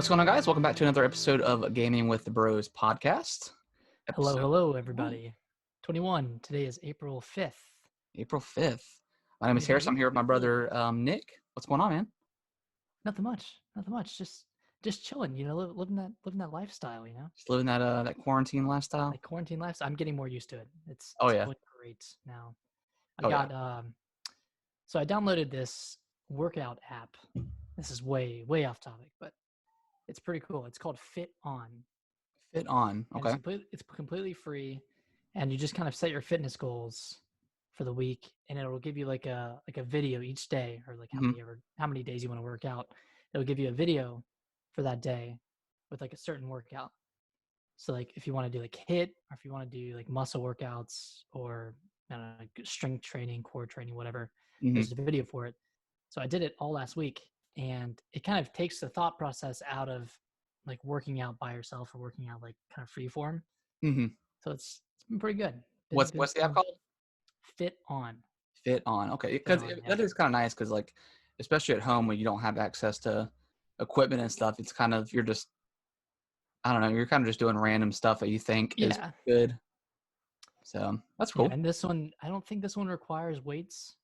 What's going on, guys? Welcome back to another episode of Gaming with the Bros podcast. Hello, everybody. 21. Today is April 5th. April 5th. My name is Harris. I'm here with my brother, Nick. What's going on, man? Nothing much. Just chilling, living that lifestyle, Just living that quarantine lifestyle. Like quarantine lifestyle. I'm getting more used to it. It's yeah. going great now. So I downloaded this workout app. This is way off topic, but it's pretty cool. It's called Fit On. Fit On. Okay. It's completely free, and you just kind of set your fitness goals for the week, and it'll give you like a video each day, or like how many days you want to work out. It'll give you a video for that day with like a certain workout. So like if you want to do like HIIT, or if you want to do like muscle workouts, or I don't know, like strength training, core training, whatever, there's a video for it. So I did it all last week, and it kind of takes the thought process out of like working out by yourself or working out like kind of free form. So it's been pretty good. What's the app called? Fit On. Fit On. Okay, because that is kind of nice, because like especially at home when you don't have access to equipment and stuff, it's kind of you're kind of just doing random stuff that you think is good. So that's cool. Yeah, and this one, I don't think this one requires weights.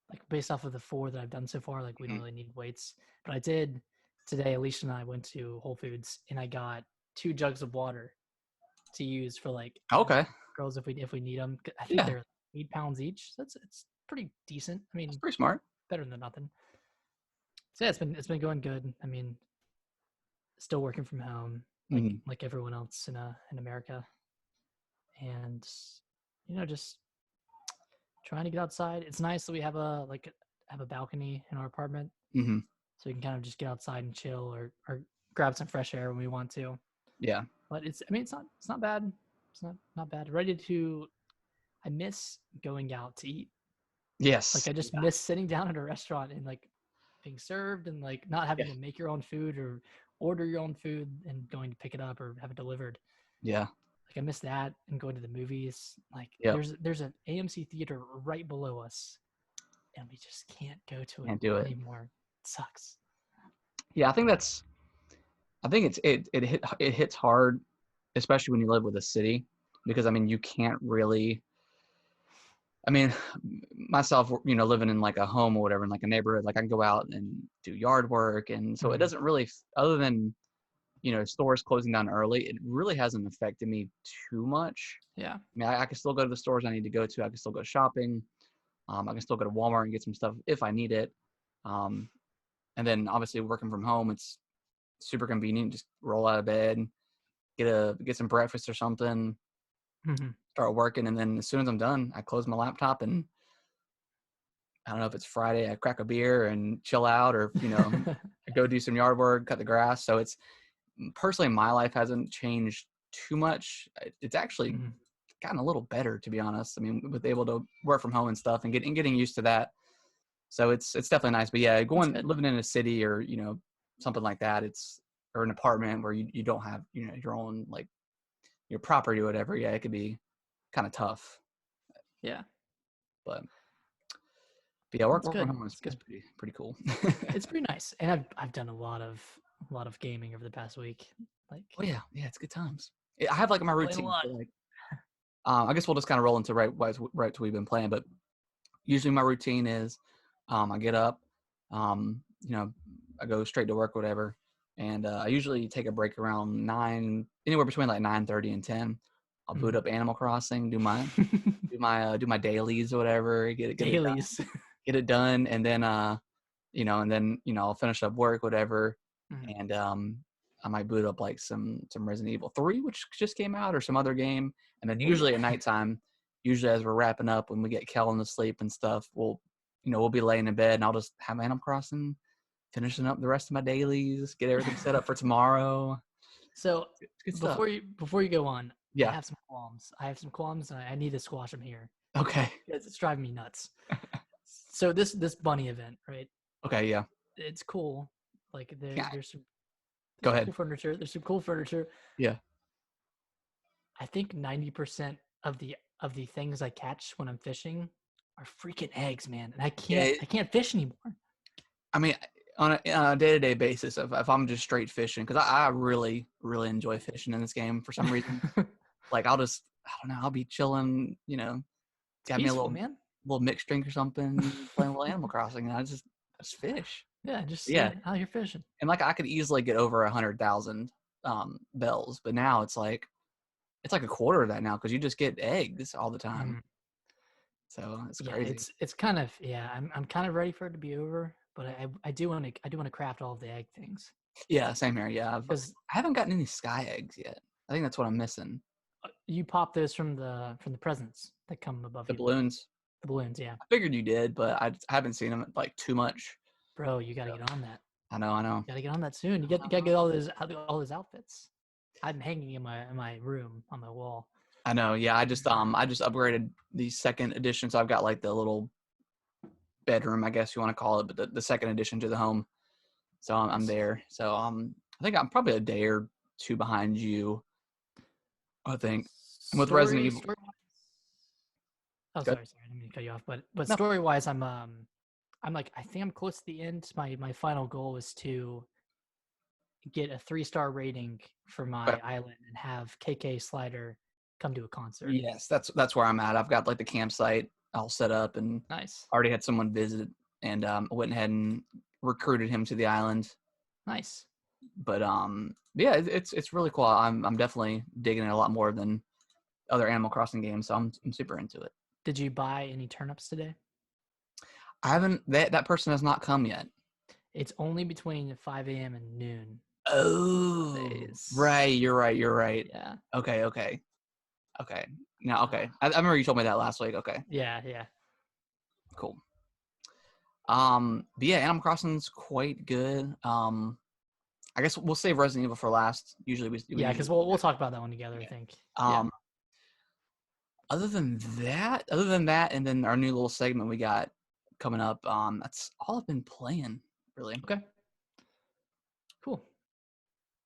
Like based off of the 4 that I've done so far, like we don't really need weights. But I did today. Alicia and I went to Whole Foods, and I got 2 jugs of water to use for like girls if we need them. I think they're 8 pounds each. So it's pretty decent. I mean, it's pretty smart. Better than nothing. So yeah, it's been going good. I mean, still working from home like everyone else in America, and just trying to get outside. It's nice that we have a balcony in our apartment, so we can kind of just get outside and chill or grab some fresh air when we want to. Yeah, but it's not bad. It's not bad. I miss going out to eat. Yes, like I just miss sitting down at a restaurant and like being served, and like not having to make your own food or order your own food and going to pick it up or have it delivered. Yeah. Like I miss that, and going to the movies. Like there's an AMC theater right below us, and we just can't go to it anymore. It sucks. Yeah, I think it hits hard, especially when you live with a city, because I mean you can't really. I mean, myself, living in like a home or whatever, in like a neighborhood, like I can go out and do yard work, and so it doesn't really, other than stores closing down early, it really hasn't affected me too much. Yeah. I mean, I can still go to the stores I need to go to. I can still go shopping. I can still go to Walmart and get some stuff if I need it. And then obviously working from home, it's super convenient. Just roll out of bed, get some breakfast or something, start working, and then as soon as I'm done, I close my laptop and I don't know if it's Friday, I crack a beer and chill out, or I go do some yard work, cut the grass. So it's personally, my life hasn't changed too much. It's actually gotten a little better, to be honest. I mean, with able to work from home and stuff, and getting used to that. So it's definitely nice. But yeah, living in a city or something like that, or an apartment where you don't have your own like your property or whatever. Yeah, it could be kind of tough. Yeah. But yeah, work from home is pretty cool. It's pretty nice, and I've done a lot of gaming over the past week. Like, yeah, it's good times. I have like my routine. I guess we'll just kind of roll into right to we've been playing. But usually my routine is, I get up, I go straight to work, whatever, and I usually take a break around 9, anywhere between like 9:30 and 10. I'll boot up Animal Crossing, do my do my dailies or whatever, get it done, and then I'll finish up work, whatever, and I might boot up like some Resident Evil 3, which just came out, or some other game, and then usually at nighttime, as we're wrapping up, when we get Kellen to sleep and stuff, we'll be laying in bed, and I'll just have Animal Crossing, finishing up the rest of my dailies, get everything set up for tomorrow. So before you go on, I have some qualms, and I need to squash them here. Okay. Because it's driving me nuts. So this bunny event, right? Okay, yeah. It's cool. Like there's some cool furniture. There's some cool furniture. Yeah. I think 90% of the things I catch when I'm fishing are freaking eggs, man. And I can't fish anymore. I mean, on a day-to-day basis, if I'm just straight fishing, because I really really enjoy fishing in this game for some reason. Like I don't know, I'll be chilling, It's got me a peaceful, man. little mixed drink or something, playing a little Animal Crossing, and I just fish. Yeah, just Yeah, out here fishing. and like I could easily get over 100,000 bells, but now it's like a quarter of that now because you just get eggs all the time. Mm. So it's Yeah, crazy. it's kind of I'm kind of ready for it to be over, but I do want to craft all of the egg things Yeah, same here. Yeah, because I haven't gotten any sky eggs yet. I think that's what I'm missing. you pop those from the presents that come above The you. balloons. The balloons, yeah. I figured you did, but I haven't seen them like too much. Bro, you got to So, get on that. I know. You got to get on that soon. You got to get all those outfits. I'm hanging in my room on my wall. I know. Yeah, I just upgraded the second edition, so I've got like the little bedroom, I guess you want to call it, but the second edition to the home. So I'm there. So I think I'm probably a day or two behind you. I think with Resident Evil. Story. Oh, Good. sorry, I didn't mean to cut you off. But No. story wise, I'm like I think I'm close to the end. My final goal is to get a 3-star rating for my But island and have KK Slider come to a concert. yes, that's where I'm at. I've got like the campsite all set up and Nice, already had someone visit, and I went ahead and recruited him to the island. nice. But yeah, it's really cool. I'm definitely digging it a lot more than other Animal Crossing games, so I'm super into it. Did you buy any turnips today? I haven't that person has not come yet. It's only between 5 a.m. and noon. Oh, right. Days. You're right. You're right. Yeah. Okay. Now, okay. I remember you told me that last week. Okay, Yeah. cool. But yeah, Animal Crossing's quite good. I guess we'll save Resident Evil for last. Usually we Yeah, usually because we'll talk about that one together, I yeah. think. Yeah. Um, other than that, and then our new little segment we got coming up. That's all I've been playing, really. Okay. Cool.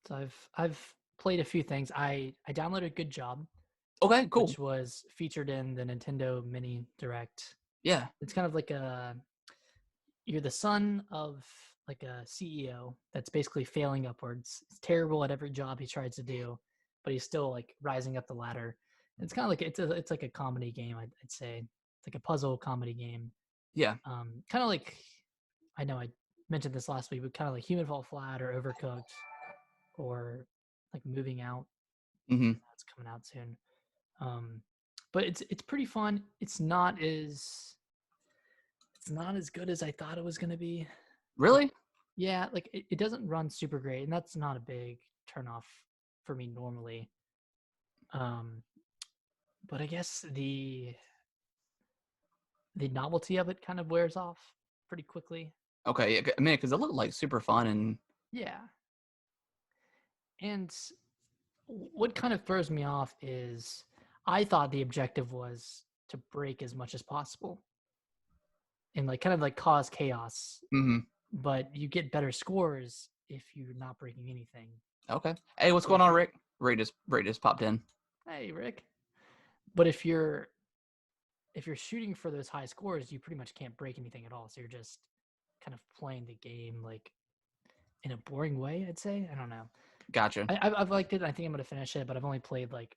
So I've played a few things. I downloaded Good Job, Okay, cool. which was featured in the Nintendo Mini Direct. Yeah. It's kind of like you're the son of like a CEO that's basically failing upwards. He's terrible at every job he tries to do, but he's still like rising up the ladder. It's kind of like it's like a comedy game. I'd say it's like a puzzle comedy game. Yeah. Kind of like I know I mentioned this last week, but kind of like Human Fall Flat or Overcooked or like Moving Out. Mm-hmm. That's coming out soon. But it's pretty fun. It's not as good as I thought it was gonna be. Really? Yeah, like it doesn't run super great, and that's not a big turnoff for me normally. Um, but I guess the novelty of it kind of wears off pretty quickly. Okay. Yeah, I mean, because it looked like super fun and Yeah, and what kind of throws me off is I thought the objective was to break as much as possible and like kind of like cause chaos, mm-hmm. but you get better scores if you're not breaking anything. Okay. Hey, what's But going if on, you're Rick? Ray just popped in. hey Rick, but if you're shooting for those high scores, you pretty much can't break anything at all. So you're just kind of playing the game like in a boring way. I'd say I don't know. Gotcha. I've liked it. I think I'm gonna finish it, but I've only played like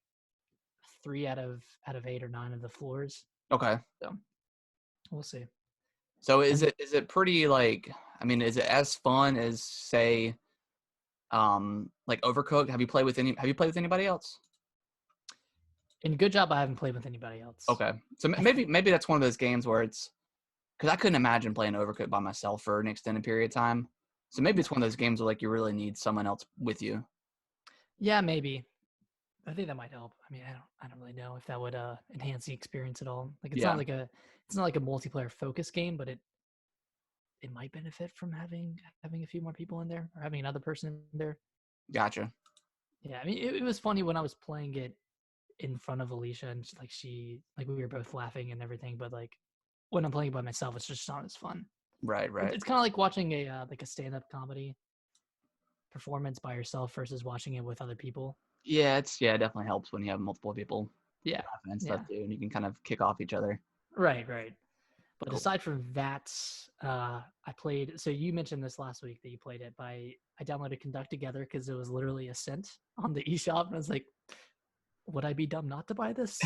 3 out of 8 or 9 of the floors. Okay. So we'll see. So is And it pretty like? I mean, is it as fun as say, like Overcooked? Have you played with anybody else? in Good Job, I haven't played with anybody else. Okay. So maybe that's one of those games where it's because I couldn't imagine playing Overcooked by myself for an extended period of time. So maybe it's one of those games where like you really need someone else with you. Yeah, maybe. I think that might help. I mean, I don't really know if that would enhance the experience at all. Like Yeah. it's not like a multiplayer focus game, but it might benefit from having a few more people in there or having another person in there. Gotcha. Yeah, I mean, it was funny when I was playing it in front of Alicia and like we were both laughing and everything, but like when I'm playing it by myself, it's just not as fun. Right. It's kind of like watching a like a stand-up comedy performance by yourself versus watching it with other people. Yeah. It definitely helps when you have multiple people Yeah, laughing and stuff yeah, too, and you can kind of kick off each other. right. But Cool. aside from that, I played. So you mentioned this last week that you played it. But I downloaded Conduct Together because it was literally a cent on the eShop, and I was like, would I be dumb not to buy this?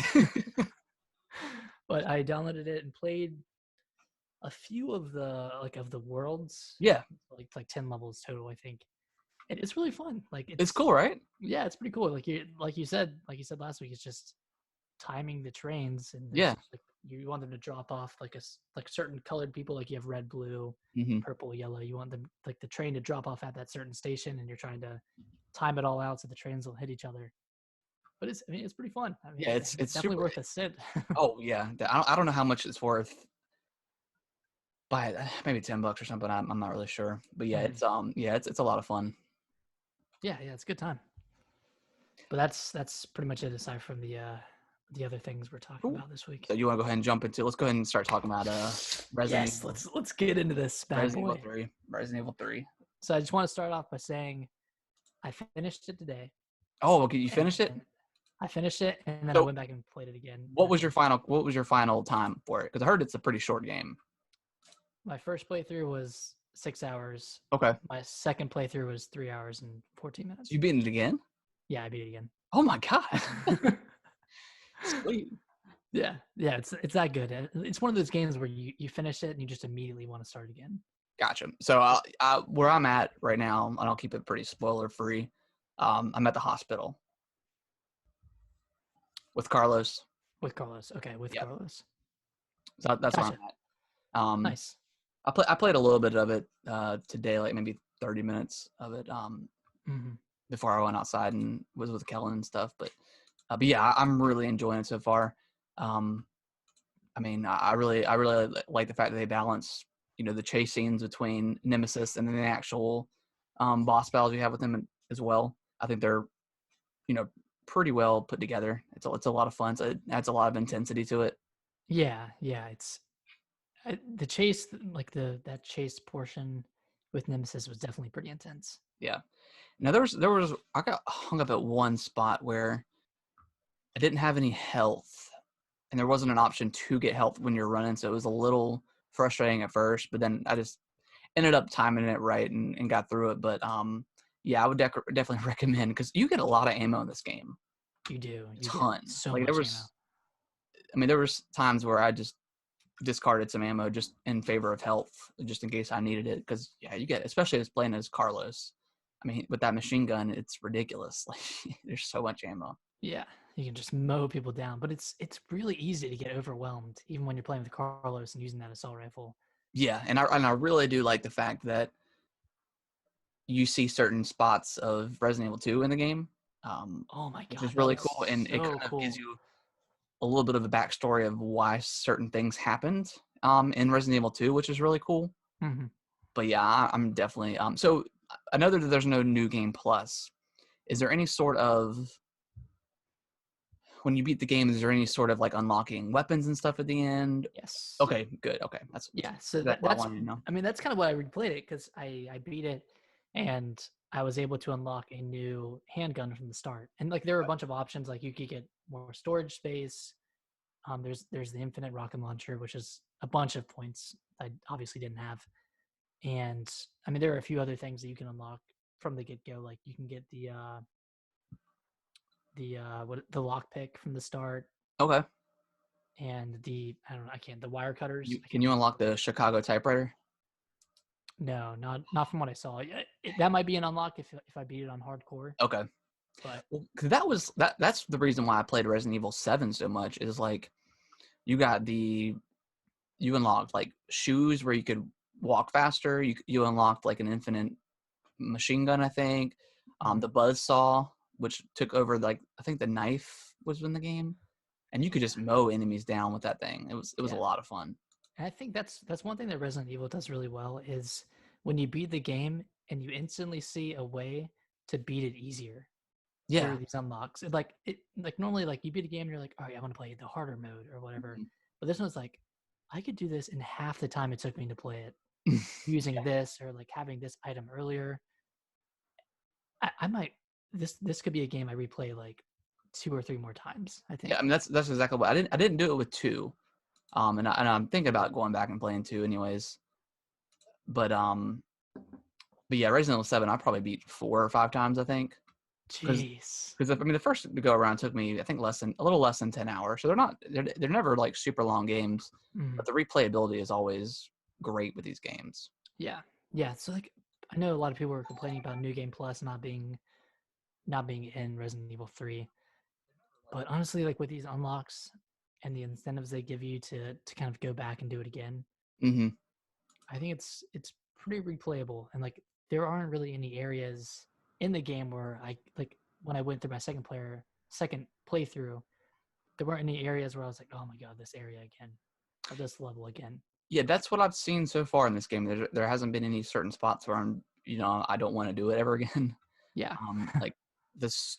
But I downloaded it and played a few of the worlds, Yeah, like 10 levels total, I think. And it's really fun. Like it's it's cool, right? yeah, it's pretty cool. Like you said last week, it's just timing the trains, and Yeah. there's like you want them to drop off like certain colored people, like you have red, blue, Hmm. purple, yellow. You want them like the train to drop off at that certain station, and you're trying to time it all out so the trains will hit each other. But it's pretty fun. I mean, Yeah, it's definitely super. worth a cent. Oh yeah, I don't know how much it's worth. By maybe $10 or something. I'm not really sure, but yeah, Mhm. it's a lot of fun. Yeah, it's a good time. But that's pretty much it aside from the other things we're talking Cool. about this week. So you want to go ahead and jump into? Let's go ahead and start talking about Resident Yes, Evil, let's get into this bad Resident Evil boy. 3, Resident Evil 3. So I just want to start off by saying I finished it today, Oh, okay, you finished it. and I finished it, and then I So went back and played it again, and what I was your finished it. final? What was your final time for it? Because I heard it's a pretty short game. My first playthrough was 6 hours. Okay, My second playthrough was 3 hours and 14 so minutes. you beat it again? Yeah, I beat it again. Oh my god, sweet. Yeah, it's that good. It's one of those games where you finish it and you just immediately want to start again. Gotcha. So where I'm at right now, and I'll keep it pretty spoiler free. I'm at the hospital with Carlos. With Carlos, okay, with Yep. Carlos. So that's where I'm Gotcha. at. Nice. I played a little bit of it today, like maybe 30 minutes of it Hmm. before I went outside and was with Kellen and stuff. But yeah, I'm really enjoying it so far. Um, I mean, I really like the fact that they balance, the chase scenes between Nemesis and then the actual boss battles you have with him as well. I think they're, you know, pretty well put together. It's a lot of fun. So it adds a lot of intensity to it. Yeah. It's the chase, like that chase portion with Nemesis was definitely pretty intense. Yeah. Now there was I got hung up at one spot where I didn't have any health, and there wasn't an option to get health when you're running, so it was a little frustrating at first. But then I just ended up timing it right and got through it. But yeah, I would definitely recommend because you get a lot of ammo in this game, You do. a You get ton. so Like much ammo. there was times where I just discarded some ammo just in favor of health, just in case I needed it. Because yeah, you get especially as playing as Carlos. I mean, with that machine gun, it's ridiculous. Like there's so much ammo. Yeah, you can just mow people down, but it's really easy to get overwhelmed, even when you're playing with Carlos and using that assault rifle. Yeah, and I really do like the fact that you see certain spots of Resident Evil 2 in the game, Oh my which god, is that really was cool, and it so kind of gives cool. you a little bit of a backstory of why certain things happened in Resident Evil 2, which is really cool. Hmm. But yeah, I'm definitely so I know that there's no new game plus. Is there any sort of when you beat the game? Is there any sort of like unlocking weapons and stuff at the end? Yes. Okay, good. Okay, that's Yeah. So exactly what I that's wanted to know. I mean that's kind of why I replayed it because I beat it and I was able to unlock a new handgun from the start. And like there were a bunch of options, like you could get more storage space. There's the infinite rocket launcher, which is a bunch of points I obviously didn't have. And I mean, there are a few other things that you can unlock from the get go. Like you can get the lockpick from the start, Okay, and I don't know, I can't the wire cutters. I can can't you remember. unlock the Chicago typewriter? No, not from what I saw. Yeah, that might be an unlock if I beat it on hardcore. Okay. But Well, 'cause that's the reason why I played Resident Evil 7 so much is like you got you unlocked like shoes where you could walk faster. You unlocked like an infinite machine gun, I think. mhm, The buzz saw, which took over like I think the knife was in the game, and you could yeah, just mow enemies down with that thing. It was a yeah. lot of fun. And I think that's one thing that Resident Evil does really well is when you beat the game and you instantly see a way to beat it easier Yeah. through these unlocks. Like normally like you beat a game and you're like, all right, I want to play the harder mode or whatever. Mhm. But this one's like, I could do this in half the time it took me to play it using this or like having this item earlier. I might this could be a game I replay like two or three more times, I Yeah, I think. mean that's exactly what I didn't do it with 2. And I'm thinking about going back and playing 2 anyways. But yeah, Resident Evil 7 I probably beat 4 or 5 times, I think. Jeez. Because I mean the first go around took me I think a little less than 10 hours. So they're never like super long games, but the replayability is always great with these games. Yeah. Yeah. So like I know a lot of people were complaining about New Game Plus not being in Resident Evil 3. But honestly, like with these unlocks and the incentives they give you to kind of go back and do it again, Mm-hmm. I think it's pretty replayable. And like there aren't really any areas in the game where I like when I went through my second playthrough, there weren't any areas where I was like, oh my god, this area again, or this level again. Yeah, that's what I've seen so far in this game. There hasn't been any certain spots where I don't want to do it ever again. Yeah. Like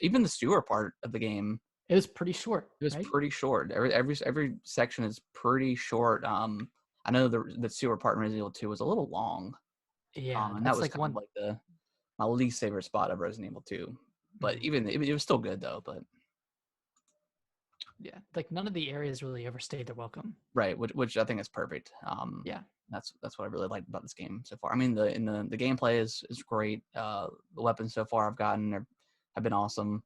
even the sewer part of the game, It was pretty short, it was right? pretty short. Every section is pretty short. I know the sewer part in Resident Evil 2 was a little long. Yeah, And that that's was like kind of one. like my least favorite spot of Resident Evil 2. But Mhm. even it was still good though. But Yeah, like none of the areas really ever stayed their welcome. right, which I think is perfect. Yeah. That's what I really liked about this game so far. I mean, the gameplay is great. The weapons so far I've gotten have been awesome.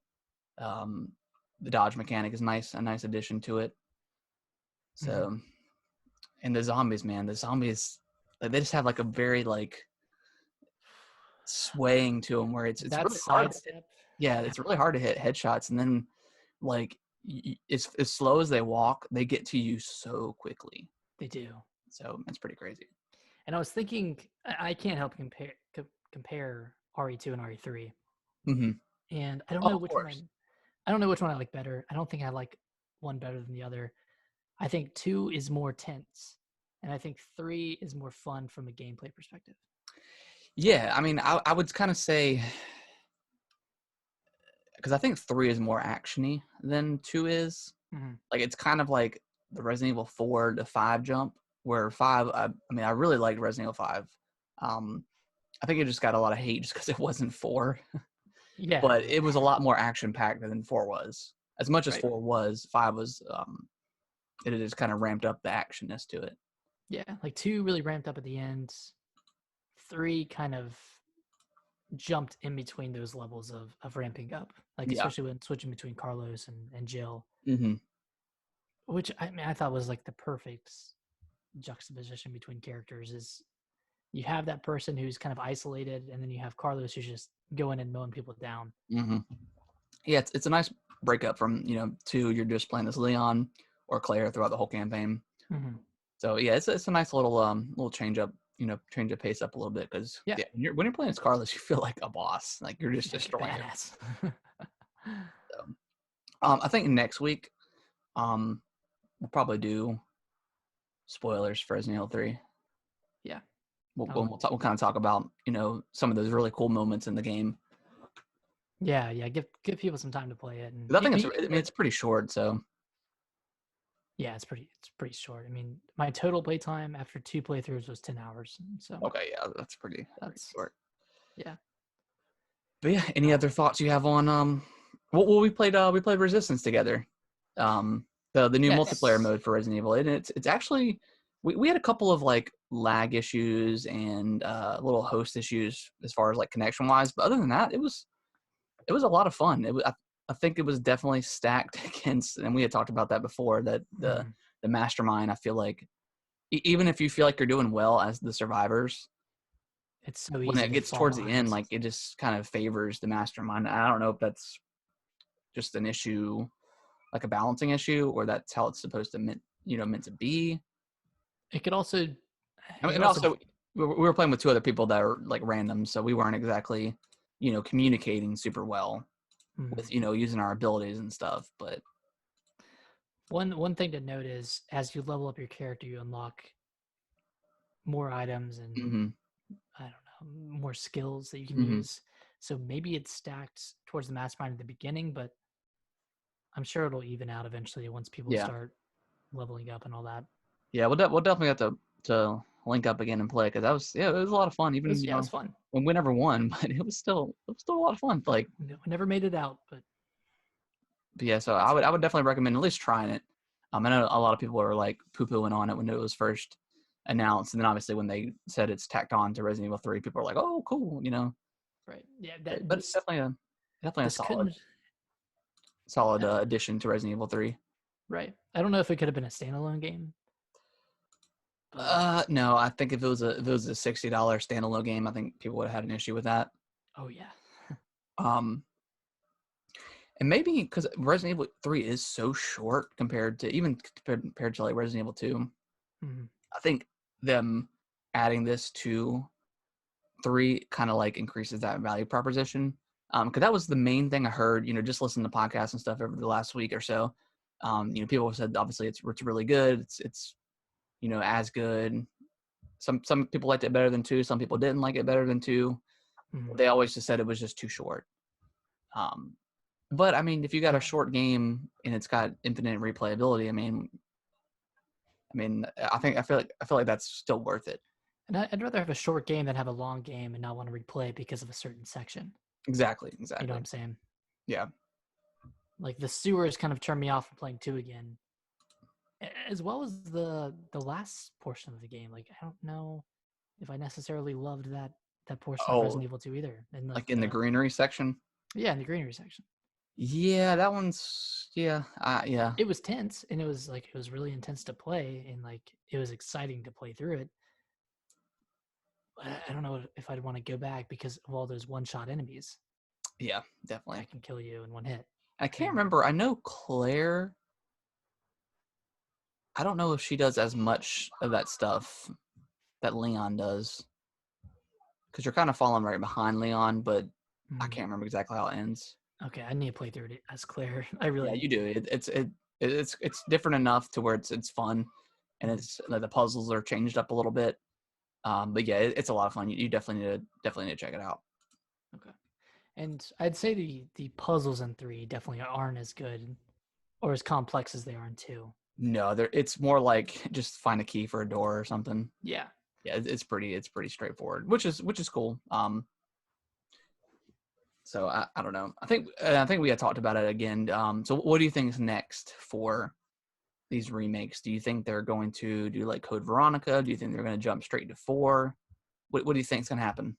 The dodge mechanic is nice, a nice addition to it. So, and the zombies, man, like, they just have like a very like swaying to them where it's That really hard. sidestep. Yeah, it's really hard to hit headshots, and then like it's as slow as they walk, they get to you so quickly. They do. So it's pretty crazy. And I was thinking, I can't help compare RE2 and RE3, Mm-hmm. and I don't Oh, know of which one course. I don't know which one I like better. I don't think I like one better than the other. I think 2 is more tense, and I think 3 is more fun from a gameplay perspective. Yeah, I mean, I would kind of say because I think 3 is more actiony than 2 is. Like it's kind of like the Resident Evil 4 to 5 jump, where 5. I mean, I really liked Resident Evil 5. I think it just got a lot of hate just because it wasn't 4, Yeah, but yeah, it was a lot more action packed than 4 was. As much as right. 4 was, 5 was. It just kind of ramped up the actionness to it. Yeah, like 2 really ramped up at the end. 3 kind of jumped in between those levels of ramping up, like Yeah. especially when switching between Carlos and Jill, Mm-hmm. which I mean I thought was like the perfect juxtaposition between characters. Is you have that person who's kind of isolated, and then you have Carlos who's just going and mowing people down. Mm-hmm. Yeah, it's a nice breakup from 2. You're just playing as Leon or Claire throughout the whole campaign. So yeah, it's a nice little change up, change the pace up a little bit because Yeah, when you're playing as Carlos, you feel like a boss, like you're just destroying him. badass. So, I think next week, we'll probably do spoilers for Resident Evil 3. Yeah, We'll kind of talk about some of those really cool moments in the game. yeah. Give people some time to play it, and 'Cause I think it's pretty short, so yeah, it's pretty short. I mean, my total play time after 2 playthroughs was 10 hours. So okay, yeah, that's pretty that's short. yeah. But yeah, any other thoughts you have on well we played Resistance together. The new multiplayer Yes. mode for Resident Evil. And it's actually we had a couple of like lag issues and little host issues as far as like connection wise, but other than that, it was a lot of fun. I think it was definitely stacked against, and we had talked about that before, that the mastermind, I feel like even if you feel like you're doing well as the survivors, It's so when easy it to gets fall towards the end, behind. like it just kind of favors the mastermind. I don't know if that's just an issue, like a balancing issue, or that's how it's supposed to meant to be. It could also I mean, and also we were playing with 2 other people that are like random, so we weren't exactly communicating super well with using our abilities and stuff. But one thing to note is as you level up your character, you unlock more items and mm-hmm, I don't know, more skills that you can mm-hmm, use. So maybe it's stacked towards the mastermind at the beginning, but I'm sure it'll even out eventually once people yeah, start leveling up and all that. yeah, we'll definitely have to link up again and play, because it was a lot of fun. Even It was fun. when we never won, but it was still a lot of fun. Like, We never made it out, but yeah, so I would definitely recommend at least trying it. I know a lot of people are like poo-pooing on it when it was first announced, and then obviously when they said it's tacked on to Resident Evil 3, people are like, "Oh, cool," you know. Right. Yeah. But it's definitely a This couldn't. solid addition to Resident Evil 3. Right. I don't know if it could have been a standalone game, but No, I think if it was a $60 standalone game, I think people would have had an issue with that. oh yeah. Um, and maybe because Resident Evil 3 is so short compared to like Resident Evil 2, Mhm. I think them adding this to 3 kind of like increases that value proposition. Because that was the main thing I heard, just listening to podcasts and stuff over the last week or so. People have said obviously it's really good. It's as good. Some people liked it better than 2. Some people didn't like it better than 2. Mhm. They always just said it was just too short. But I mean, if you got a short game and it's got infinite replayability, I feel like that's still worth it. And I'd rather have a short game than have a long game and not want to replay it because of a certain section. Exactly. You know what I'm saying? Yeah. Like the sewers kind of turned me off from playing 2 again, as well as the last portion of the game. Like I don't know if I necessarily loved that portion of Oh, Resident Evil 2 either. And like like in the greenery section. yeah, in the greenery section. Yeah, that one's yeah. Yeah. It was tense and it was really intense to play and like it was exciting to play through it. But I don't know if I'd want to go back because of all those one-shot enemies Yeah, definitely. that can kill you in one hit. I can't And remember. I know Claire. I don't know if she does as much of that stuff that Leon does, because you're kind of falling right behind Leon, but I can't remember exactly how it ends. okay, I need to play through it as Claire. I Yeah, really you need do. It's different enough to where it's fun, and it's like the puzzles are changed up a little bit. But yeah, it's a lot of fun. You definitely need to check it out. okay. And I'd say the puzzles in 3 definitely aren't as good or as complex as they are in 2. No, it's more like just find a key for a door or something. Yeah. Yeah, it's pretty straightforward, which is cool. So I don't know. I think we had talked about it again. So what do you think is next for these remakes? Do you think they're going to do like Code Veronica? Do you think they're going to jump straight to 4? What do you think is going to happen?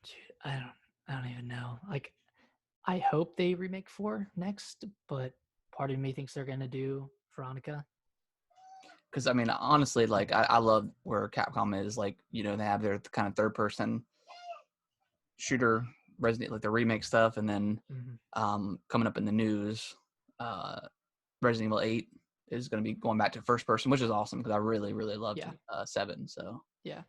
Dude, I don't even know. Like I hope they remake 4 next, but part of me thinks they're gonna do Veronica. Because I mean, honestly, like I love where Capcom is. Like they have their kind of third person shooter Resident, like the remake stuff, and then coming up in the news, uh, Resident Evil 8 is going to be going back to first person, which is awesome because I really loved Yeah. 7. So Yeah.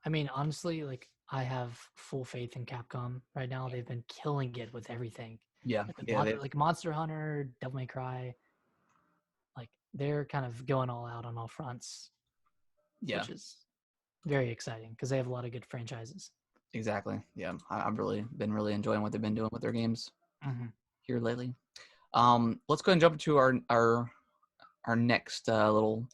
I mean, honestly, like I have full faith in Capcom right now. They've been killing it with everything. yeah, Like with yeah, like Monster Hunter, Devil May Cry, like they're kind of going all out on all fronts, yeah, which is very exciting because they have a lot of good franchises. exactly. Yeah, I've really been enjoying what they've been doing with their games here lately. Let's go and jump into our next little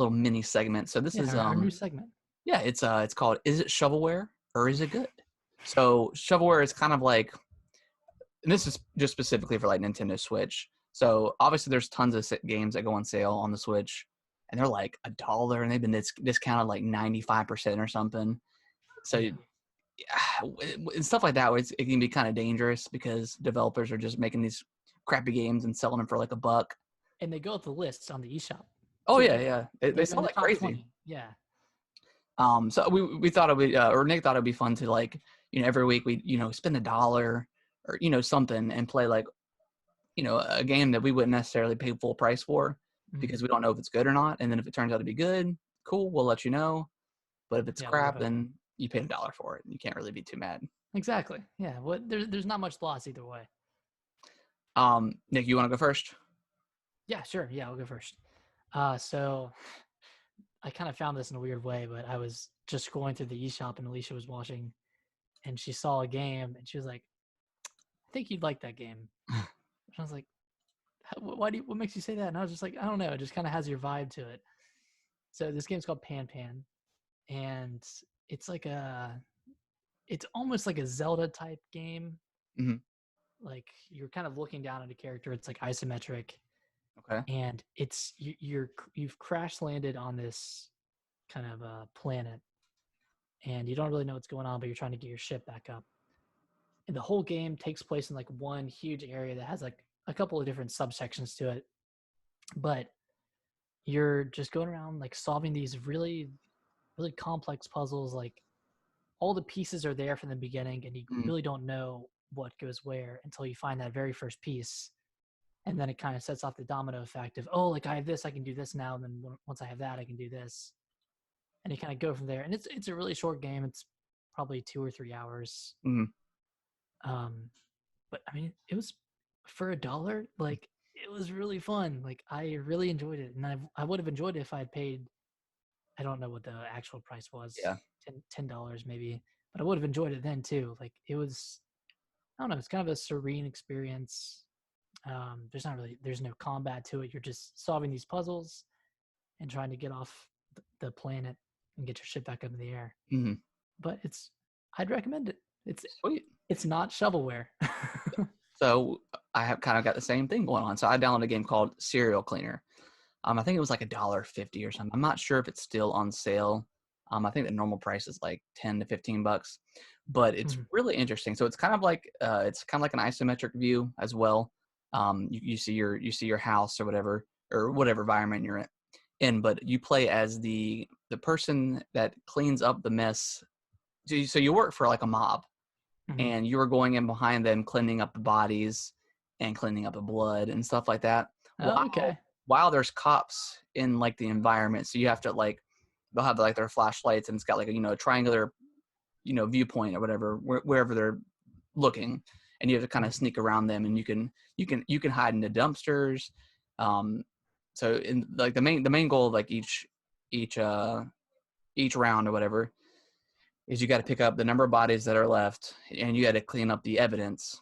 mini segment. So this is our new segment. yeah, it's called "Is it shovelware or is it good?" So shovelware is kind of like, and this is just specifically for like Nintendo Switch. So obviously there's tons of games that go on sale on the Switch, and they're like $1, and they've been discounted like 95% or something. So Yeah. and stuff like that, it can be kind of dangerous because developers are just making these crappy games and selling them for like $1. And they go up the lists on the eShop. Oh Too. yeah, yeah, they They're in sell the like top crazy. 20. Yeah. So we thought it would, or Nick thought it'd be fun to like, every week we spend $1 or something and play like, a game that we wouldn't necessarily pay full price for because we don't know if it's good or not. And then if it turns out to be good, cool, we'll let you know. But if it's crap, then you paid $1 for it. You can't really be too mad. Exactly. Yeah. What there's not much loss either way. Nick, you want to go first? Yeah, sure. Yeah, I'll go first. So I kind of found this in a weird way, but I was just going through the eShop and Alicia was watching and she saw a game and she was like, I think you'd like that game. And I was like, what makes you say that? And I was just like, I don't know. It just kind of has your vibe to it. So this game's called Pan Pan and it's it's almost like a Zelda type game. Mm-hmm. Like you're kind of looking down at a character. It's like isometric Okay. and you've crash landed on this kind of a planet, and you don't really know what's going on, but you're trying to get your ship back up. And the whole game takes place in like one huge area that has like a couple of different subsections to it, but you're just going around like solving these really really complex puzzles. Like all the pieces are there from the beginning, and you Mm, really don't know what goes where until you find that very first piece, and then it kind of sets off the domino effect of, oh, like I have this, I can do this now, and then once I have that, I can do this, and you kind of go from there. And it's a really short game. It's probably 2 or 3 hours. mm, Um, but I mean, it was for $1. Like it was really fun. Like I really enjoyed it, and I would have enjoyed it if I had paid. I don't know what the actual price was, yeah. $10 maybe, but I would have enjoyed it then too. Like it was, I don't know, it's kind of a serene experience. There's no combat to it. You're just solving these puzzles and trying to get off the planet and get your ship back up in the air. Mm, But I'd recommend it. sweet. It's not shovelware. So I have kind of got the same thing going on. So I downloaded a game called Serial Cleaner. I think it was like $1.50 or something. I'm not sure if it's still on sale. I think the normal price is like 10 to 15 bucks, but it's Mhm. really interesting. So it's kind of like an isometric view as well. You see your house or whatever environment you're in, but you play as the person that cleans up the mess. So you work for like a mob, Mhm. and you were going in behind them, cleaning up the bodies and cleaning up the blood and stuff like that. Oh, While okay. while there's cops in like the environment, so you have to like they'll have like their flashlights, and it's got like a triangular viewpoint or whatever wherever they're looking, and you have to kind of Mhm. sneak around them, and you can hide in the dumpsters. Um, so in like the main goal of like each uh each round or whatever is you got to pick up the number of bodies that are left, and you got to clean up the evidence,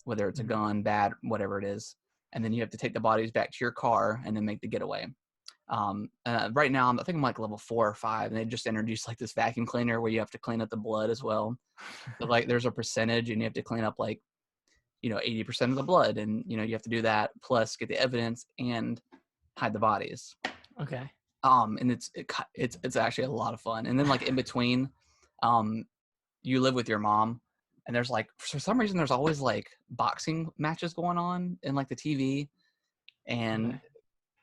whether it's a Mhm. gun, bad, whatever it is, and then you have to take the bodies back to your car and then make the getaway. Right now, I think I'm like level 4 or 5, and they just introduced like this vacuum cleaner where you have to clean up the blood as well. So like there's a percentage, and you have to clean up like 80% of the blood, and you have to do that plus get the evidence and hide the bodies. Okay. And it's actually a lot of fun. And then like in between, um, you live with your mom, and there's like for some reason there's always like boxing matches going on in like the TV, and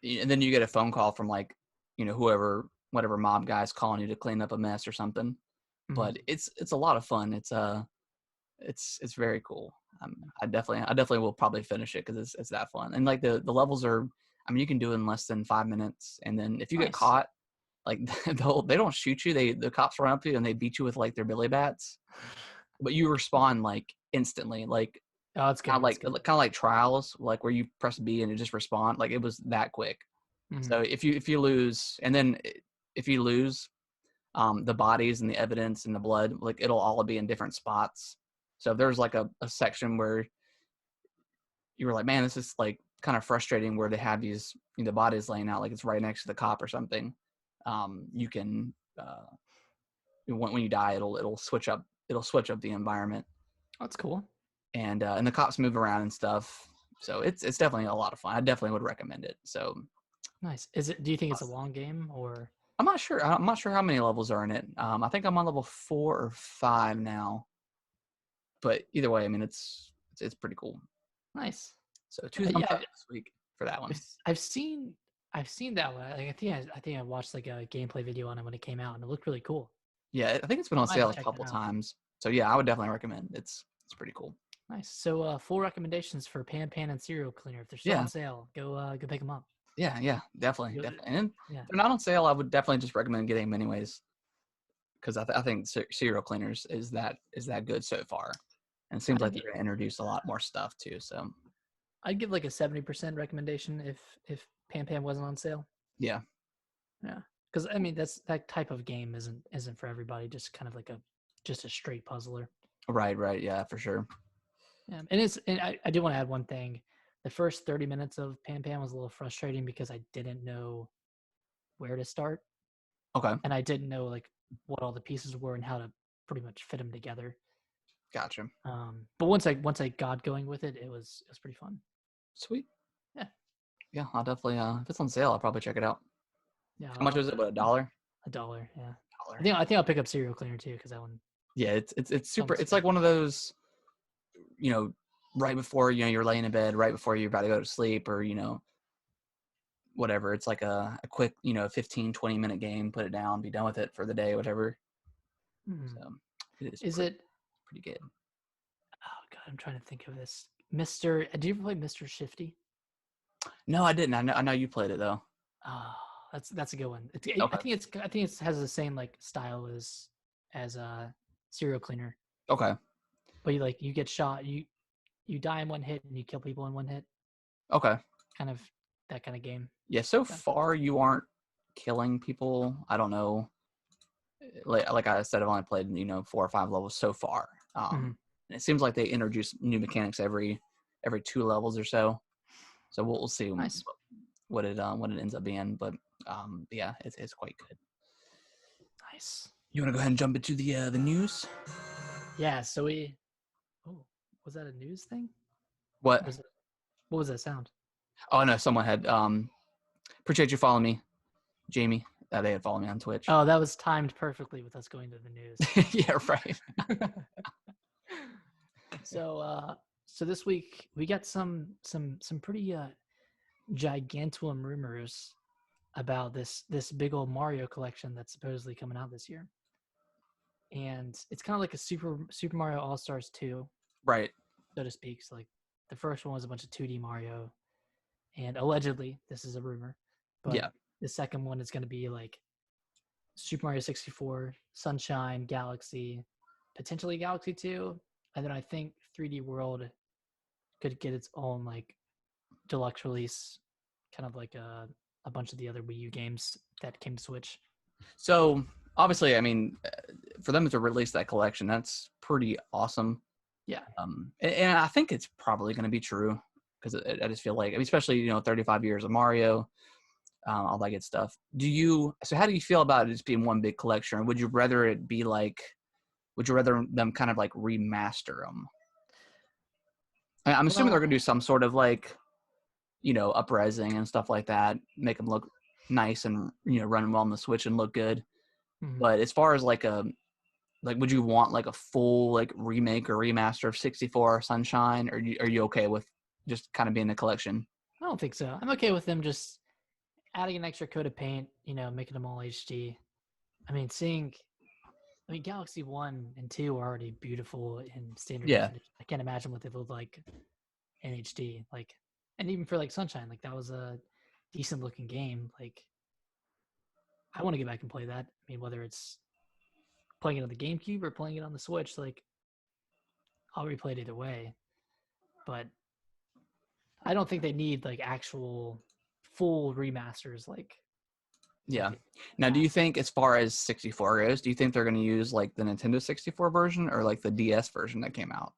Okay. and then you get a phone call from like whoever whatever mob guy's calling you to clean up a mess or something. Mhm. But it's a lot of fun. It's very cool. I definitely will probably finish it because it's that fun. And like the levels are, I mean, you can do it in less than 5 minutes, and then if you get Nice. caught, like they don't shoot you. The cops run up to you and they beat you with like their billy bats, but you respond like instantly, like Oh, that's kind good. of That's like good. trials, like where you press B and it just respond. Like it was that quick. Mhm. So if you lose, and then if you lose, the bodies and the evidence and the blood, like it'll all be in different spots. So if there's like a section where you were like, man, this is like kind of frustrating, where they have these the bodies laying out, like it's right next to the cop or something. You can when you die, it'll switch up the environment, That's cool. and the cops move around and stuff. So it's definitely a lot of fun. I definitely would recommend it. So Nice. Do you think it's a long game or? I'm not sure. I'm not sure how many levels are in it. I think I'm on level 4 or 5 now. But either way, I mean, it's pretty cool. Nice. So two Yeah, thumbs up this week for that one. I've seen that one. Like, I think I watched like a gameplay video on it when it came out, and it looked really cool. Yeah, I think it's been on I might have sale to a check that couple out. times. So yeah, I would definitely recommend. It's pretty cool. Nice. So, full recommendations for Pan Pan and Cereal Cleaner. If they're still Yeah, on sale, go pick them up. yeah, definitely, Go, definitely. And if yeah. they're not on sale, I would definitely just recommend getting them anyways, because I think Serial Cleaners is that good so far, and it seems like I'd they're gi- going to introduce a lot more stuff too. So I'd give like a 70% recommendation if Pan Pan wasn't on sale. yeah, Yeah, because I mean that type of game isn't for everybody. Just kind of like just a straight puzzler. right, yeah, for sure. Yeah, and I do want to add one thing. The first 30 minutes of Pan Pan was a little frustrating because I didn't know where to start, Okay, and I didn't know like what all the pieces were and how to pretty much fit them together. gotcha. But once I got going with it, it was pretty fun. Sweet. Yeah. Yeah, I'll definitely. If it's on sale, I'll probably check it out. Yeah, How much is it? About $1? $1. Yeah, Dollar. I think I'll pick up Serial Cleaner too because that one Yeah, it's super. sounds It's good. like one of those, you know, right before you're laying in bed, right before you're about to go to sleep, or whatever. It's like a quick 15-20 minute game. Put it down, be done with it for the day, whatever. Mhm. So it is Is pretty it? pretty good. Oh God, I'm trying to think of this. Mister, do you ever play Mister Shifty? No, I didn't. I know you played it though. Oh, that's a good one. Okay. I think it has the same like style as a Serial Cleaner, Okay. but you get shot, you die in one hit and you kill people in one hit, Okay. kind of that kind of game. Yeah. So So, far, you aren't killing people. I don't know. Like I said, I've only played 4 or 5 levels so far. mhm. And it seems like they introduce new mechanics every 2 levels or so. So we'll see Nice, what it ends up being. But yeah, it's quite good. nice. You want to go ahead and jump into the news? Yeah. So we. Oh, was that a news thing? What? Was it? What was that sound? Oh no, someone had appreciate you following me, Jamie. They had followed me on Twitch. Oh, that was timed perfectly with us going to the news. Yeah, right. so, so this week we got some pretty gigantuan rumors about this big old Mario collection that's supposedly coming out this year, and it's kind of like a Super Mario All Stars 2, Right. so to speak. So like the first one was a bunch of 2D Mario, and allegedly this is a rumor, but Yeah. the second one is going to be like Super Mario 64, Sunshine, Galaxy, potentially Galaxy 2, and then I think 3D World could get its own like deluxe release, kind of like a bunch of the other Wii U games that came to Switch. So obviously, I mean, for them to release that collection, that's pretty awesome. Yeah. And I think it's probably going to be true because I just feel like, I mean, especially 35 years of Mario, all that good stuff. So how do you feel about it just being one big collection? Or would you rather it be like, would you rather them kind of like remaster them? I'm assuming they're Well, going to do some sort of like, uprising and stuff like that, make them look nice and run well on the Switch and look good. mhm. But as far as would you want like a full like remake or remaster of 64 Sunshine, or are you okay with just kind of being a collection? I don't think so. I'm okay with them just adding an extra coat of paint, making them all HD. I mean, Galaxy 1 and 2 are already beautiful in standard Yeah, definition. I can't imagine what they look like in HD. Like, and even for like Sunshine, like that was a decent looking game. Like, I want to get back and play that. I mean, whether it's playing it on the GameCube or playing it on the Switch, like I'll replay it either way. But I don't think they need like actual full remasters like yeah. they did in Now, the do you past. think as far as 64 goes, do you think they're going to use like the Nintendo 64 version or like the DS version that came out?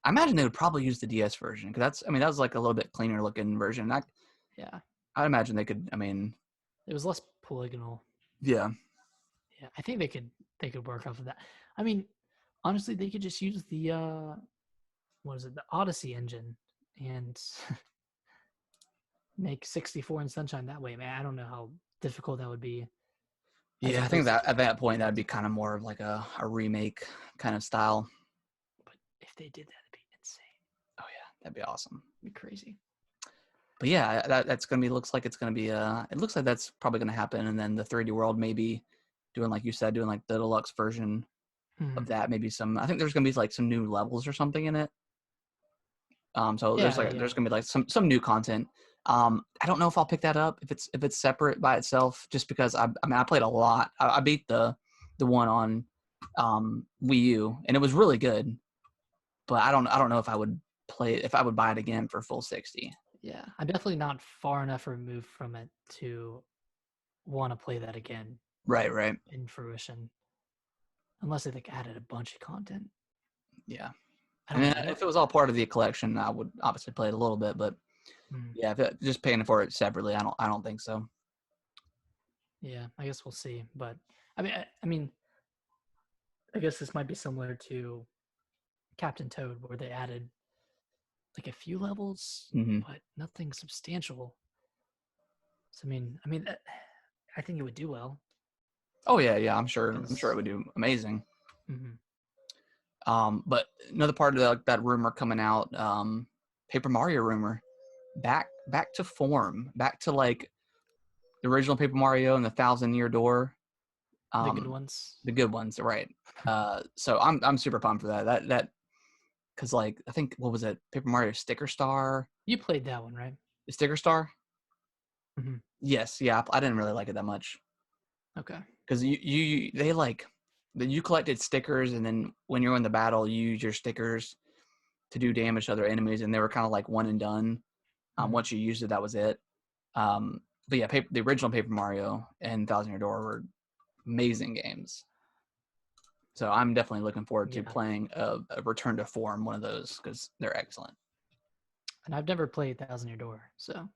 I imagine they would probably use the DS version because I mean, that was like a little bit cleaner looking version. Yeah, I'd imagine they could. I mean, it was less polygonal. yeah, Yeah, I think they could work off of that. I mean, honestly, they could just use the what is it, the Odyssey engine, and make 64 and Sunshine that way. Man, I don't know how difficult that would be as yeah. I think opposed to that just at that point that'd be kind of more of like a remake kind of style. but if they did that, it'd be insane. Oh yeah, that'd be awesome. It'd be crazy. But yeah, that's gonna be. Looks like it's gonna be. It looks like that's probably gonna happen, and then the 3D World maybe doing like you said, doing like the deluxe version of Hmm. that. Maybe some. I think there's gonna be like some new levels or something in it. So Yeah, there's yeah. gonna be like some new content. I don't know if I'll pick that up if it's separate by itself, just because I mean I played a lot. I beat the one on Wii U, and it was really good. But I don't know if I would if I would buy it again for full 60. Yeah, I'm definitely not far enough removed from it to want to play that again Right, right. in fruition, unless they like added a bunch of content. Yeah. I I don't mean, know. I don't. if it was all part of the collection, I would obviously play it a little bit, but Hmm. yeah, if just paying for it separately, I don't think so. Yeah, I guess we'll see. But I mean, I guess this might be similar to Captain Toad, where they added like a few levels, Hmm. but nothing substantial. So I think it would do well Oh yeah, I'm sure it because would do amazing. mhm, But another part of that rumor coming out, Paper Mario rumor, back to form, back to like the original Paper Mario and the Thousand Year Door, the good um, ones. the good ones, right? So I'm super pumped for that because like I think what was it, Paper Mario Sticker Star, You played that one, right? Sticker Star? Hmm. Yes, yeah, I didn't really like it that much Okay. because they like that you collected stickers and then when you're in the battle you use your stickers to do damage to other enemies and they were kind of like one and done. Mhm. Once you used it, that was it. But yeah, the original Paper Mario and Thousand Year Door were amazing games. So I'm definitely looking forward to Yeah, playing a return to form one of those because they're excellent. and I've never played Thousand Year Door, so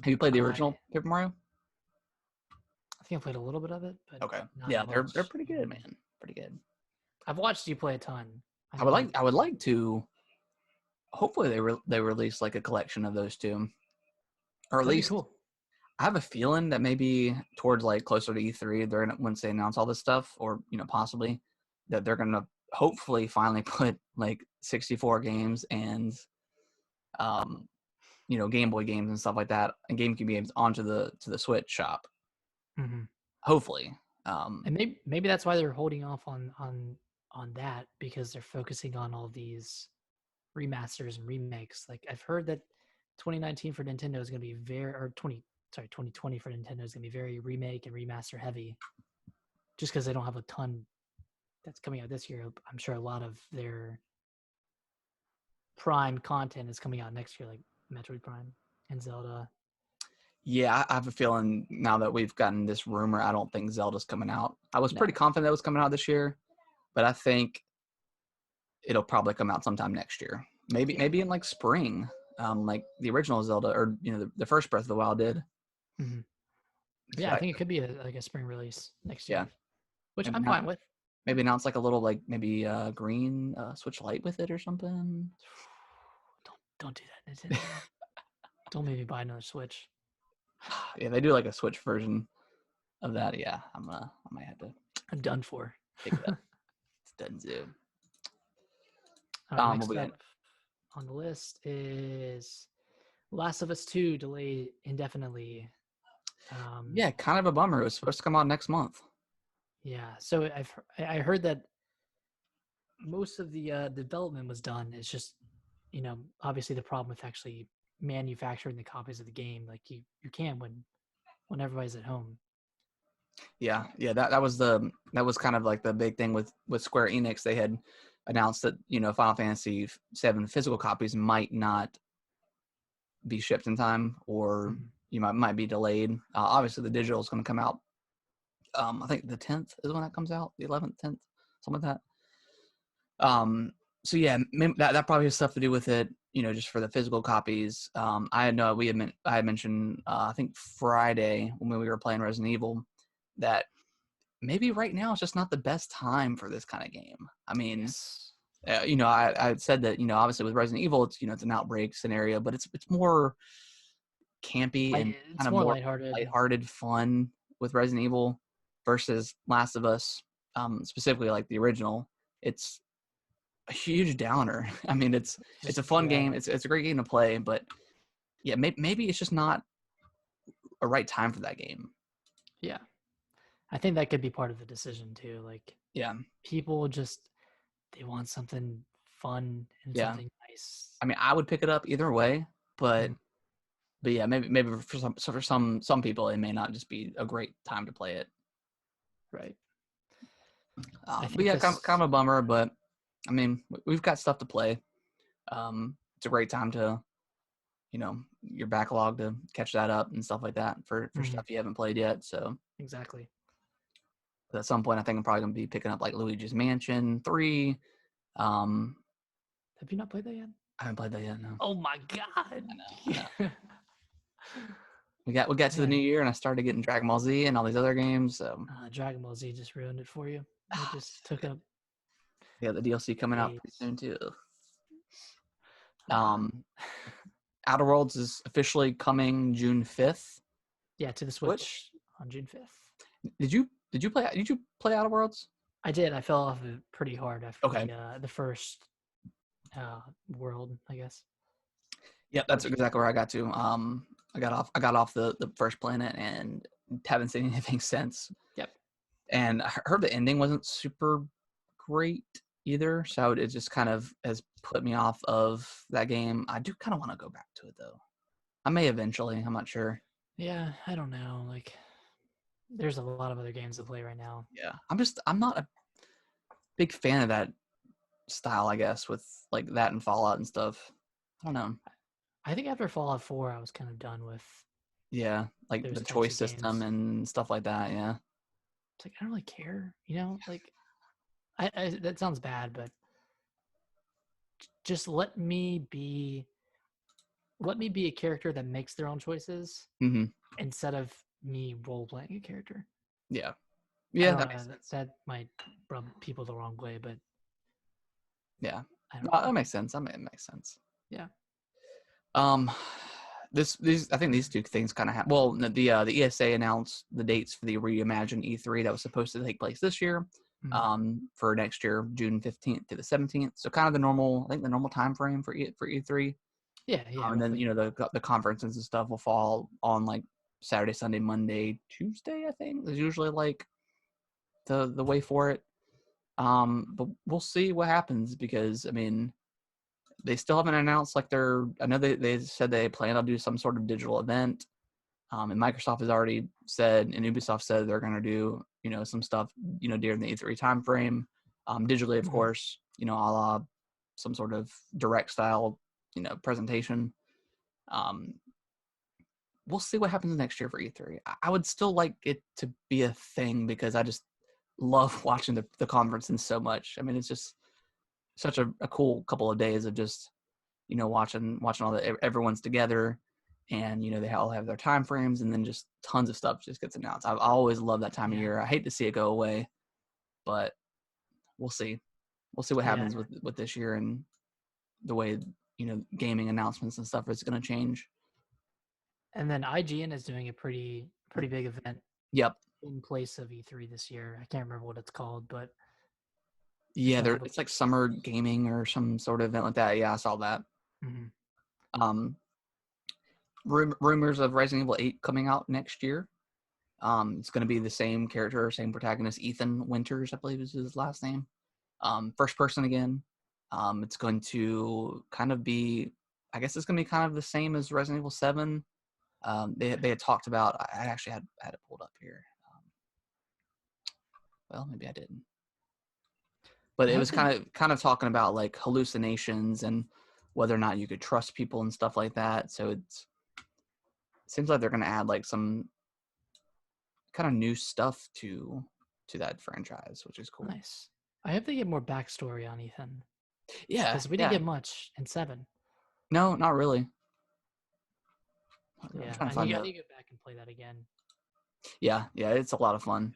Have you played the I original Paper Mario? I think I played a little bit of it, but Okay, not yeah, they're much. pretty good, man. Pretty good. I've watched you play a ton. I I know would you. like to. Hopefully, they release like a collection of those two, or at That'd be least cool. I have a feeling that maybe towards like closer to E3, they're gonna once they announce all this stuff, or possibly that they're gonna hopefully finally put like 64 games and um Game Boy games and stuff like that and GameCube games onto the Switch shop. Hmm. Hopefully, And maybe that's why they're holding off on that because they're focusing on all these remasters and remakes. Like I've heard that 2019 for Nintendo is going to be 2020 for Nintendo is going to be very remake and remaster heavy, just because they don't have a ton that's coming out this year. I'm sure a lot of their Prime content is coming out next year, like Metroid Prime and Zelda. yeah, I have a feeling now that we've gotten this rumor, I don't think Zelda's coming out. I was pretty No, confident that was coming out this year, but I think it'll probably come out sometime next year. yeah, Maybe in like spring, like the original Zelda or the first Breath of the Wild did. hmm, So yeah. I think it could be like a spring release next yeah, year, which maybe I'm not. fine with. Maybe announce like a little like maybe green Switch Lite with it or something. Don't do that, Nintendo. Don't make me buy another Switch. Yeah, they do like a Switch version of that. Yeah, I might have to I'm done for. pick it up. It's done zoo. All right, What next we got? up on the list is Last of Us 2 delayed indefinitely. Um, Yeah, kind of a bummer. It was supposed to come out next month. yeah, so I heard that most of the development was done. It's just, obviously the problem with actually manufacturing the copies of the game, like you can when everybody's at home. Yeah, that was kind of like the big thing with Square Enix. They had announced that Final Fantasy VII physical copies might not be shipped in time, or Mhm. you might be delayed. Obviously, the digital is going to come out. I think the 10th is when that comes out. The 11th, 10th, something like that. So yeah, that probably has stuff to do with it. Just for the physical copies. I know I had mentioned I think Friday when we were playing Resident Evil that maybe right now it's just not the best time for this kind of game. I mean, Yes. I had said that obviously with Resident Evil it's an outbreak scenario, but it's more campy and kind It's of more more lighthearted. lighthearted fun with Resident Evil versus Last of Us, specifically like the original. It's a huge downer. I mean, it's Just a fun yeah, game. It's a great game to play, but yeah, maybe it's just not a right time for that game. yeah. I think that could be part of the decision too. Like Yeah, people just they want something fun and yeah. something nice. I mean, I would pick it up either way, but Mhm. yeah, maybe for some people it may not just be a great time to play it. Right. I But think yeah, this kind of a bummer. But I mean, we've got stuff to play. It's a great time to your backlog to catch that up and stuff like that for mhm, stuff you haven't played yet. So exactly. at some point, I think I'm probably gonna be picking up like Luigi's Mansion 3. Um, Have you not played that yet? I haven't played that yet. No, Oh my god. I know. We got to the new Man, year and I started getting Dragon Ball Z and all these other games. So Dragon Ball Z just ruined it for you. It just took up yeah, the DLC coming out pretty days. soon too. Um, Outer Worlds is officially coming June 5th. Yeah, to the Which Switch on June 5th. did you play Outer Worlds? I did. I fell off it pretty hard after Okay. the first world, I guess. Yeah, that's exactly where I got to. I got off the first planet and haven't seen anything since. Yep. And I heard the ending wasn't super great either, so it just kind of has put me off of that game. I do kind of want to go back to it though. I may eventually. I'm not sure. Yeah, I don't know. Like, there's a lot of other games to play right now. Yeah, I'm not a big fan of that style. I guess with like that and Fallout and stuff. I don't know. I think after Fallout 4, I was kind of done with Yeah, like those the types choice of system games. and stuff like that. Yeah. It's like I don't really care, Like, that sounds bad, but just let me be a character that makes their own choices Mm-hmm. instead of me role playing a character. Yeah. I Yeah, don't that know. makes sense. That might rub people the wrong way, but Yeah, I don't no, know. that makes sense. That makes sense. Yeah. Um, these I think these two things kind of have. Well, the ESA announced the dates for the reimagined E3 that was supposed to take place this year. Mhm. For next year, June 15th to the 17th. So kind of the normal, I think the normal time frame for E3. Yeah. Yeah. And then Roughly. the conferences and stuff will fall on like Saturday, Sunday, Monday, Tuesday. I think is usually like the way for it. But we'll see what happens because I mean they still haven't announced like I know they said they plan on do some sort of digital event. And Microsoft has already said and Ubisoft said they're going to do, some stuff, during the E3 timeframe, digitally, of Mhm. course, a la some sort of direct style, presentation. Um, we'll see what happens next year for E3. I would still like it to be a thing because I just love watching the conferences so much. I mean, it's just such a cool couple of days of just watching all everyone's together, and they all have their time frames, and then just tons of stuff just gets announced. I always love that time of Yeah. year. I hate to see it go away, but we'll see. We'll see what Yeah. happens with this year and the way gaming announcements and stuff is going to change. And then IGN is doing a pretty big event Yep. in place of E3 this year. I can't remember what it's called, but Yeah, they'll have a. it's like summer gaming or some sort of event like that. Yeah, I saw that. Mhm. Um, rumors of Resident Evil 8 coming out next year. It's going to be the same character, same protagonist, Ethan Winters, I believe is his last name. First person again. It's going to kind of be, I guess it's going to be kind of the same as Resident Evil 7. They had talked about, I actually had it pulled up here. Well, maybe I didn't. But I it hope was they. kind of talking about like hallucinations and whether or not you could trust people and stuff like that. So it seems like they're going to add like some kind of new stuff to that franchise, which is cool. Nice. I hope they get more backstory on Ethan Yeah, because we didn't yeah. get much in 7. No, not really. I'm Yeah, trying to find I the. need to go back and play that again. Yeah, it's a lot of fun.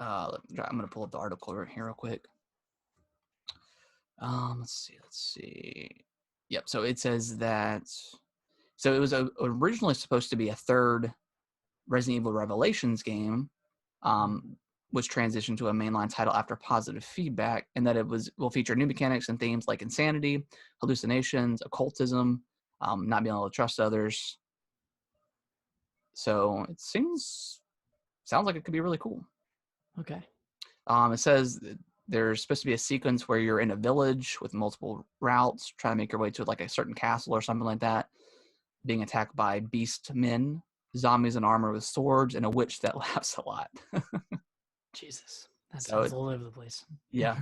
I'm gonna pull up the article right here real quick. Let's see. Yep. So it says that. So it was originally supposed to be a third Resident Evil Revelations game, which transitioned to a mainline title after positive feedback, and that it will feature new mechanics and themes like insanity, hallucinations, occultism, not being able to trust others. So it sounds like it could be really cool. Okay. It says there's supposed to be a sequence where you're in a village with multiple routes, trying to make your way to like a certain castle or something like that, being attacked by beast men, zombies in armor with swords, and a witch that laughs a lot. Jesus, that So sounds all over the place. yeah,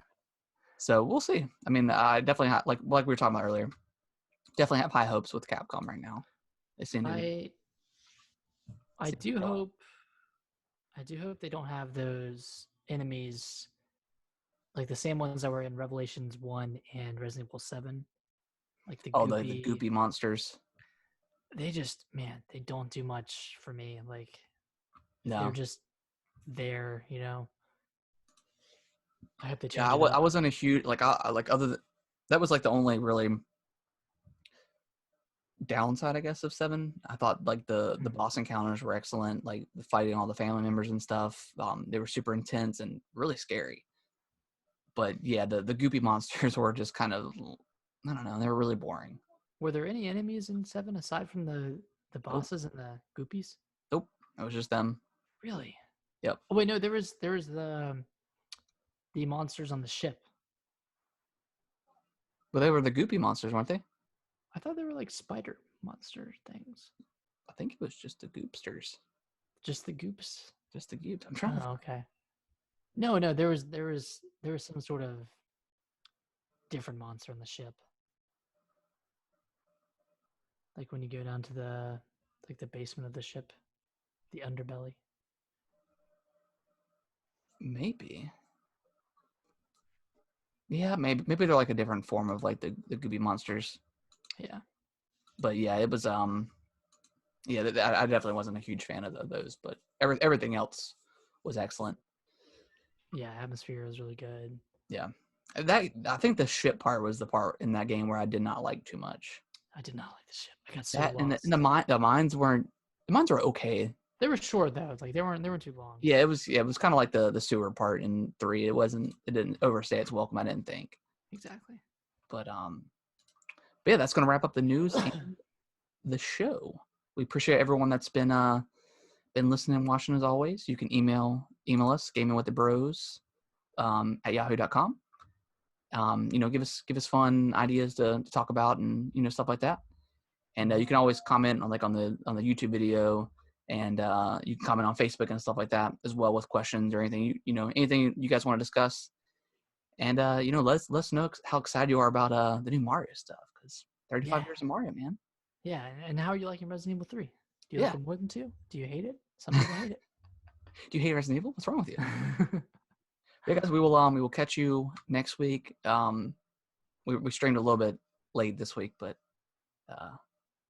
so we'll see. I mean, I definitely have, like we were talking about earlier, definitely have high hopes with Capcom right now. They seem to be. I I Seem to do be rolling. hope I do hope they don't have those enemies like the same ones that were in Revelations 1 and Resident Evil 7. Like the Oh, the goopy, goopy monsters. they just man, they don't do much for me. Like they're No. just there. I hope they Yeah, change it up. I wasn't a huge like I like other than that was like the only really downside, I guess, of 7. I thought like the boss encounters were excellent, like fighting all the family members and stuff. They were super intense and really scary. But yeah, the goopy monsters were just kind of, I don't know, they were really boring. Were there any enemies in 7 aside from the Nope, bosses and the goopies? nope, it was just them. Really? Yep. Oh wait, no, there was the monsters on the ship. But they were the goopy monsters, weren't they? I thought they were like spider monster things. I think it was just the goopsters, Just the goops. just the goops. I'm trying to. Oh, okay. No, no, there was some sort of different monster on the ship. Like when you go down to the basement of the ship, the underbelly. Maybe. Yeah, maybe they're like a different form of like the goopy monsters. Yeah. But yeah, it was yeah, I definitely wasn't a huge fan of those, but everything else was excellent. Yeah, atmosphere was really good. Yeah, that I think the ship part was the part in that game where I did not like too much. I did not like the ship. I got so That and lost. the mines weren't, the mines were okay. They were short though. Like they weren't too long. Yeah, it was kind of like the sewer part in 3. It didn't overstay its welcome, I didn't think. Exactly. But yeah, that's gonna wrap up the news and the show. We appreciate everyone that's been listening and watching as always. You can email us gamingwiththebros at yahoo.com. Give us fun ideas to talk about and stuff like that. And you can always comment on the YouTube video, and you can comment on Facebook and stuff like that as well with questions or anything anything you guys want to discuss. And let us know how excited you are about the new Mario stuff, because 35 years of Mario, man. Yeah, and how are you liking Resident Evil 3? Do you Yeah. like it more than 2? Do you hate it? Some people hate it. Do you hate Resident Evil? What's wrong with you? Yeah, guys, we will catch you next week. We streamed a little bit late this week, but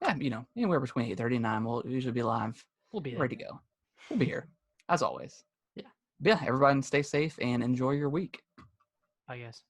yeah, anywhere between 8:30 and 9, we'll usually be live. We'll be there. Ready to go. We'll be here as always. Yeah. But yeah, everybody stay safe and enjoy your week. Bye, guys.